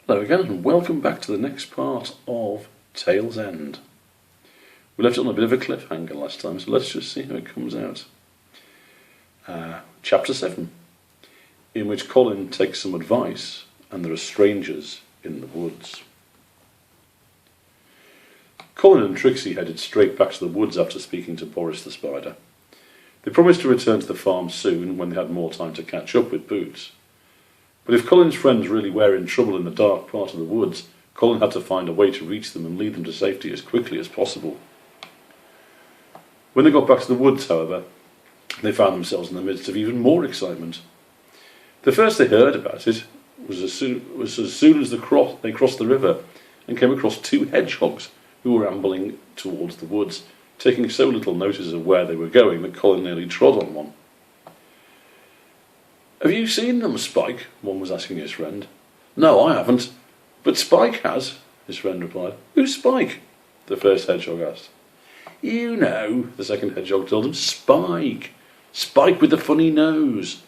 Hello again and welcome back to the next part of Tale's End. We left it on a bit of a cliffhanger last time, so let's just see how it comes out. Chapter 7, in which Colin takes some advice and there are strangers in the woods. Colin and Trixie headed straight back to the woods after speaking to Boris the Spider. They promised to return to the farm soon when they had more time to catch up with Boots. But if Colin's friends really were in trouble in the dark part of the woods, Colin had to find a way to reach them and lead them to safety as quickly as possible. When they got back to the woods, however, they found themselves in the midst of even more excitement. The first they heard about it was as soon as they crossed the river and came across two hedgehogs who were ambling towards the woods, taking so little notice of where they were going that Colin nearly trod on one. "Have you seen them, Spike?" one was asking his friend. "No, I haven't, but Spike has," his friend replied. "Who's Spike?" the first hedgehog asked. "You know," the second hedgehog told him. "Spike. Spike with the funny nose."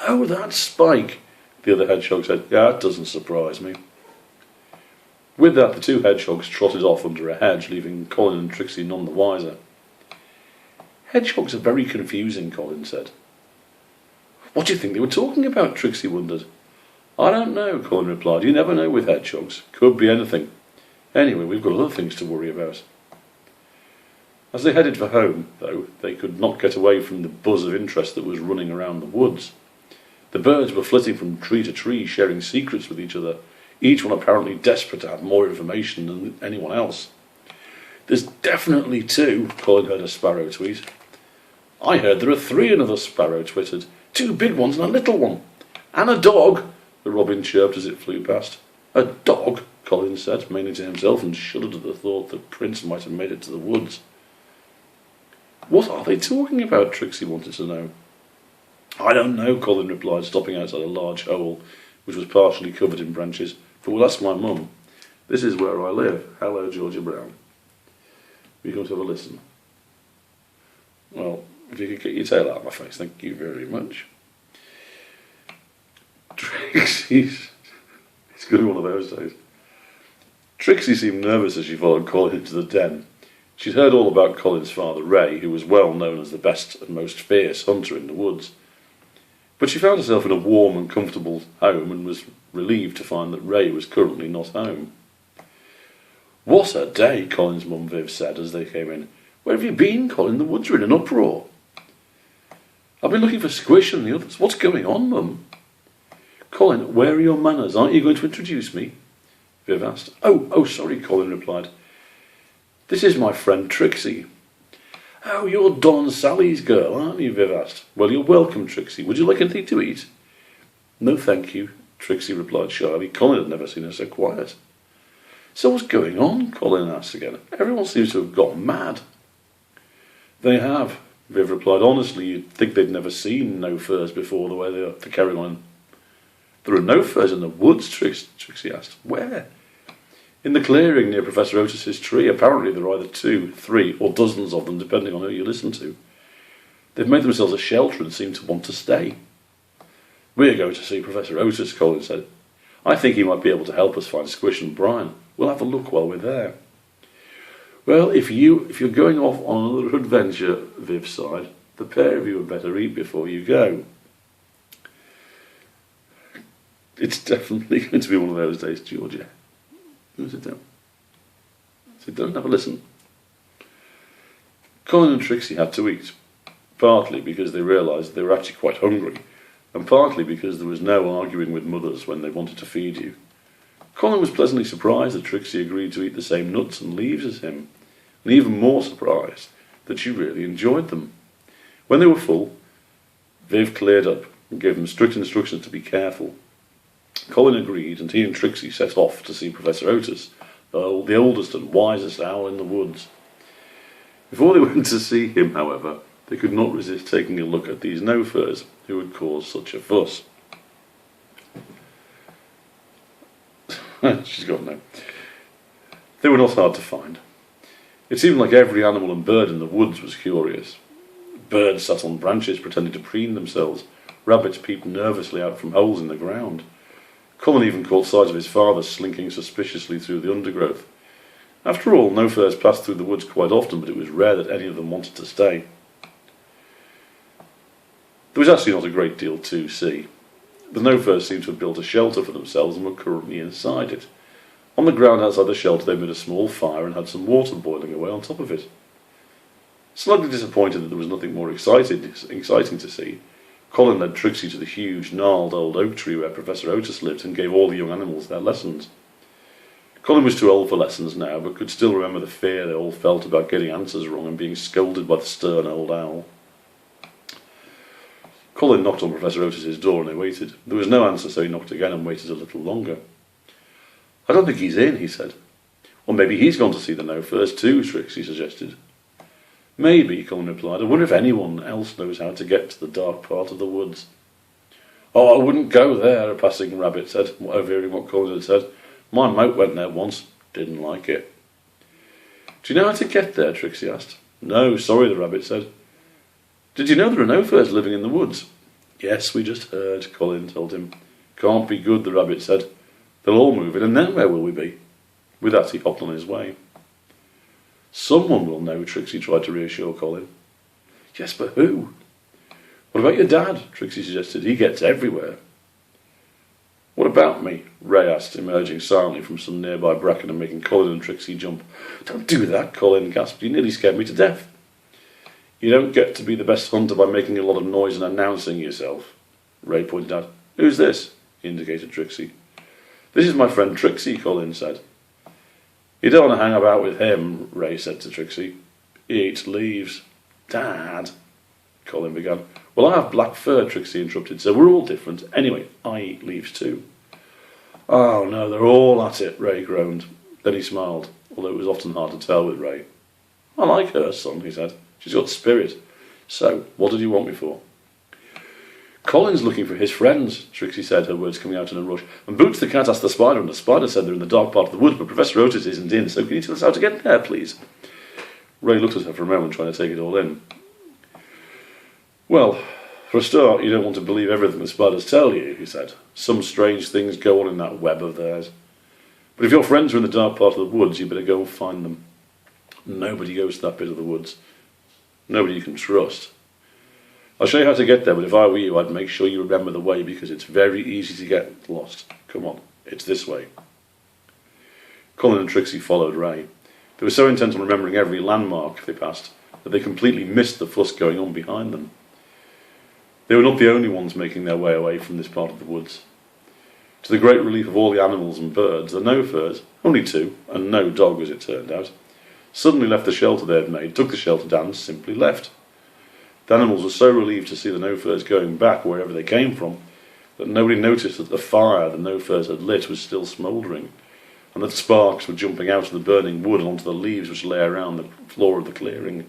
"Oh, that's Spike," the other hedgehog said. "Yeah, that doesn't surprise me." With that, the two hedgehogs trotted off under a hedge, leaving Colin and Trixie none the wiser. "Hedgehogs are very confusing," Colin said. "What do you think they were talking about?" Trixie wondered. "I don't know," Colin replied. "You never know with hedgehogs. Could be anything. Anyway, we've got other things to worry about." As they headed for home, though, they could not get away from the buzz of interest that was running around the woods. The birds were flitting from tree to tree, sharing secrets with each other, each one apparently desperate to have more information than anyone else. "There's definitely two," Colin heard a sparrow tweet. "I heard there are three," another sparrow twittered. "Two big ones and a little one. And a dog," the robin chirped as it flew past. "A dog?" Colin said, mainly to himself, and shuddered at the thought that Prince might have made it to the woods. "What are they talking about?" Trixie wanted to know. "I don't know," Colin replied, stopping outside a large hole, which was partially covered in branches. "But we'll ask my mum. This is where I live. Hello, Georgia Brown. We come to have a listen." "Well, if you could get your tail out of my face, thank you very much." Trixie's... It's going to be one of those days. Trixie seemed nervous as she followed Colin into the den. She'd heard all about Colin's father, Ray, who was well known as the best and most fierce hunter in the woods. But she found herself in a warm and comfortable home and was relieved to find that Ray was currently not home. "What a day," Colin's mum Viv said as they came in. "Where have you been, Colin? The woods are in an uproar." "I've been looking for Squish and the others. What's going on, Mum?" "Colin, where are your manners? Aren't you going to introduce me?" Viv asked. Oh, sorry," Colin replied. "This is my friend Trixie." "Oh, you're Don and Sally's girl, aren't you?" Viv asked. "Well, you're welcome, Trixie. Would you like anything to eat?" "No, thank you," Trixie replied shyly. Colin had never seen her so quiet. "So what's going on?" Colin asked again. "Everyone seems to have gone mad." "They have," Viv replied. "Honestly, you'd think they'd never seen no furs before, the way they're carrying on." "There are no furs in the woods?" Trixie asked. "Where?" "In the clearing near Professor Otis's tree. Apparently there are either 2, 3, or dozens of them, depending on who you listen to. They've made themselves a shelter and seem to want to stay." "We're going to see Professor Otis," Colin said. "I think he might be able to help us find Squish and Brian. We'll have a look while we're there." "Well, if you're going off on another adventure," Viv sighed, "the pair of you had better eat before you go." It's definitely going to be one of those days, Georgia. Sit down. Sit down and have a listen. Colin and Trixie had to eat, partly because they realised they were actually quite hungry, and partly because there was no arguing with mothers when they wanted to feed you. Colin was pleasantly surprised that Trixie agreed to eat the same nuts and leaves as him, and even more surprised that she really enjoyed them. When they were full, Viv cleared up and gave them strict instructions to be careful. Colin agreed, and he and Trixie set off to see Professor Otis, the oldest and wisest owl in the woods. Before they went to see him, however, they could not resist taking a look at these no-furs who had caused such a fuss. She's gone now. They were not hard to find. It seemed like every animal and bird in the woods was curious. Birds sat on branches pretending to preen themselves. Rabbits peeped nervously out from holes in the ground. Colin even caught sight of his father slinking suspiciously through the undergrowth. After all, no furs passed through the woods quite often, but it was rare that any of them wanted to stay. There was actually not a great deal to see. The no-furs seemed to have built a shelter for themselves and were currently inside it. On the ground outside the shelter they made a small fire and had some water boiling away on top of it. Slightly disappointed that there was nothing more exciting to see, Colin led Trixie to the huge, gnarled old oak tree where Professor Otis lived and gave all the young animals their lessons. Colin was too old for lessons now, but could still remember the fear they all felt about getting answers wrong and being scolded by the stern old owl. Colin knocked on Professor Otis's door and they waited. There was no answer, so he knocked again and waited a little longer. "I don't think he's in," he said. "Well, maybe he's gone to see the no-furs too," Trixie suggested. "Maybe," Colin replied. "I wonder if anyone else knows how to get to the dark part of the woods." "Oh, I wouldn't go there," a passing rabbit said, overhearing what Colin had said. "My mate went there once. Didn't like it." "Do you know how to get there?" Trixie asked. "No, sorry," the rabbit said. "Did you know there are no-furs living in the woods?" "Yes, we just heard," Colin told him. "Can't be good," the rabbit said. "They'll all move in, and then where will we be?" With that he hopped on his way. "Someone will know," Trixie tried to reassure Colin. "Yes, but who?" "What about your dad?" Trixie suggested. "He gets everywhere." "What about me?" Ray asked, emerging silently from some nearby bracken and making Colin and Trixie jump. "Don't do that," Colin gasped. "You nearly scared me to death." "You don't get to be the best hunter by making a lot of noise and announcing yourself," Ray pointed out. "Who's this?" He indicated Trixie. "This is my friend Trixie," Colin said. "You don't want to hang about with him," Ray said to Trixie. "He eats leaves." "Dad," Colin began. "Well, I have black fur," Trixie interrupted, "so we're all different. Anyway, I eat leaves too." "Oh no, they're all at it," Ray groaned. Then he smiled, although it was often hard to tell with Ray. "I like her, son," he said. "She's got spirit. So, what did you want me for?" "Colin's looking for his friends," Trixie said, her words coming out in a rush. "And Boots the cat asked the spider, and the spider said they're in the dark part of the woods, but Professor Otis isn't in, so can you tell us how to get there, please?" Ray looked at her for a moment, trying to take it all in. "Well, for a start, you don't want to believe everything the spiders tell you," he said. "Some strange things go on in that web of theirs. But if your friends are in the dark part of the woods, you better go and find them. Nobody goes to that bit of the woods. Nobody you can trust. I'll show you how to get there, but if I were you, I'd make sure you remember the way, because it's very easy to get lost. Come on, it's this way." Colin and Trixie followed Ray. They were so intent on remembering every landmark they passed that they completely missed the fuss going on behind them. They were not the only ones making their way away from this part of the woods. To the great relief of all the animals and birds, the no-furs, only two, and no dog as it turned out, suddenly left the shelter they had made, took the shelter down and simply left. The animals were so relieved to see the no-furs going back wherever they came from that nobody noticed that the fire the no-furs had lit was still smouldering, and that sparks were jumping out of the burning wood and onto the leaves which lay around the floor of the clearing.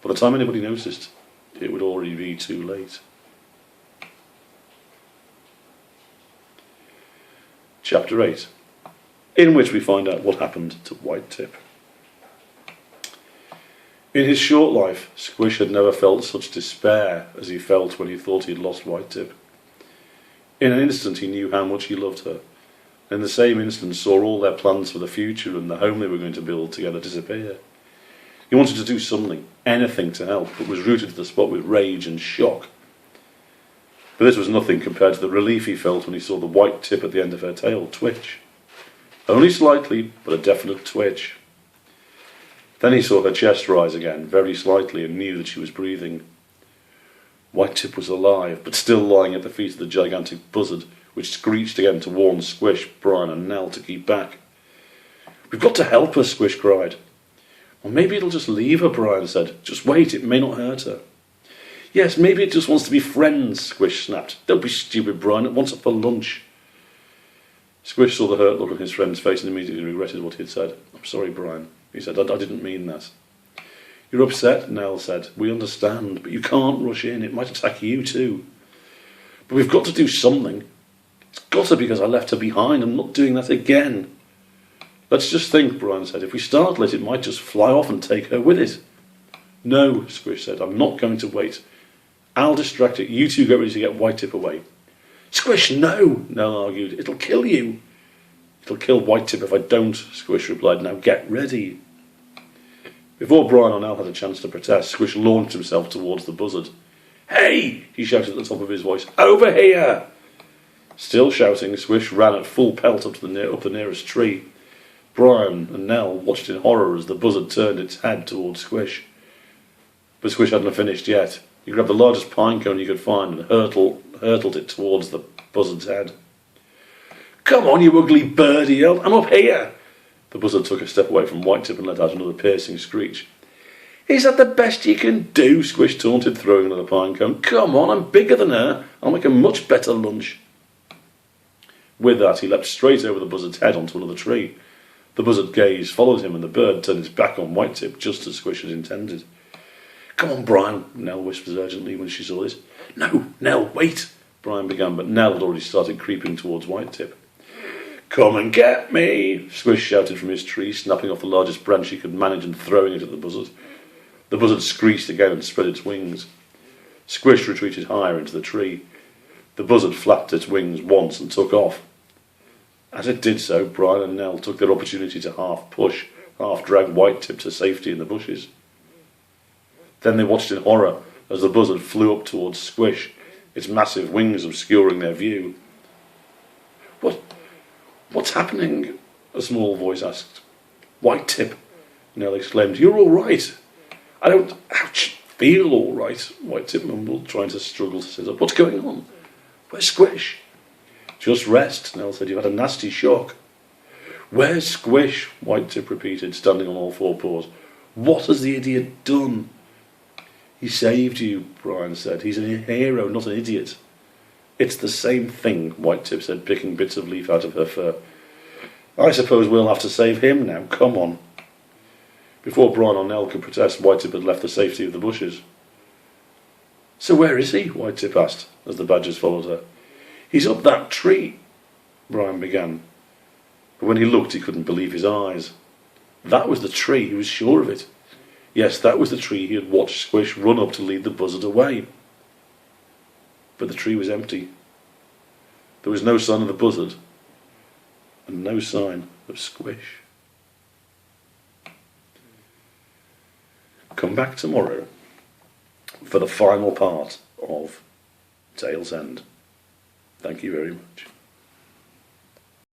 By the time anybody noticed, it would already be too late. Chapter 8, in which we find out what happened to White Tip. In his short life, Squish had never felt such despair as he felt when he thought he had lost White Tip. In an instant he knew how much he loved her, and in the same instant saw all their plans for the future and the home they were going to build together disappear. He wanted to do something, anything to help, but was rooted to the spot with rage and shock. But this was nothing compared to the relief he felt when he saw the white tip at the end of her tail twitch. Only slightly, but a definite twitch. Then he saw her chest rise again, very slightly, and knew that she was breathing. White Tip was alive, but still lying at the feet of the gigantic buzzard, which screeched again to warn Squish, Brian and Nell to keep back. "We've got to help her," Squish cried. "Well, maybe it'll just leave her," Brian said. "Just wait, it may not hurt her." "Yes, maybe it just wants to be friends," Squish snapped. "Don't be stupid, Brian, it wants it for lunch." Squish saw the hurt look on his friend's face and immediately regretted what he had said. "I'm sorry, Brian," he said. I didn't mean that." "You're upset," Nell said. "We understand, but you can't rush in. It might attack you too." "But we've got to do something. It's got to, because I left her behind. I'm not doing that again." "Let's just think," Brian said. "If we startle it, it might just fly off and take her with it." "No," Squish said. "I'm not going to wait. I'll distract it. You two get ready to get White Tip away." Squish, no, Nell argued. It'll kill you. It'll kill White Tip if I don't, Squish replied. Now get ready. Before Brian or Nell had a chance to protest, Squish launched himself towards the buzzard. Hey! He shouted at the top of his voice. Over here! Still shouting, Squish ran at full pelt up the nearest tree. Brian and Nell watched in horror as the buzzard turned its head towards Squish. But Squish hadn't finished yet. He grabbed the largest pine cone he could find and hurtled it towards the buzzard's head. Come on, you ugly bird, he yelled. I'm up here. The buzzard took a step away from White Tip and let out another piercing screech. Is that the best you can do? Squish taunted, throwing another pine cone. Come on, I'm bigger than her. I'll make a much better lunch. With that, he leapt straight over the buzzard's head onto another tree. The buzzard gaze followed him, and the bird turned its back on White Tip, just as Squish had intended. Come on, Brian, Nell whispered urgently when she saw this. No, Nell, wait, Brian began, but Nell had already started creeping towards White Tip. Come and get me, Squish shouted from his tree, snapping off the largest branch he could manage and throwing it at the buzzard. The buzzard screeched again and spread its wings. Squish retreated higher into the tree. The buzzard flapped its wings once and took off. As it did so, Brian and Nell took their opportunity to half push, half drag White Tip to safety in the bushes. Then they watched in horror as the buzzard flew up towards Squish, its massive wings obscuring their view. What's happening? A small voice asked. White Tip, Nell exclaimed. You're all right. I don't feel all right, White Tip mumbled, trying to struggle to sit up. What's going on? Where's Squish? Just rest, Nell said. You've had a nasty shock. Where's Squish? White Tip repeated, standing on all four paws. What has the idiot done? He saved you, Brian said. He's a hero, not an idiot. It's the same thing, White Tip said, picking bits of leaf out of her fur. I suppose we'll have to save him now. Come on. Before Brian or Nell could protest, White Tip had left the safety of the bushes. So where is he? White Tip asked, as the badgers followed her. He's up that tree, Brian began. But when he looked, he couldn't believe his eyes. That was the tree, he was sure of it. Yes, that was the tree he had watched Squish run up to lead the buzzard away. But the tree was empty. There was no sign of the buzzard, and no sign of Squish. Come back tomorrow for the final part of Tale's End. Thank you very much.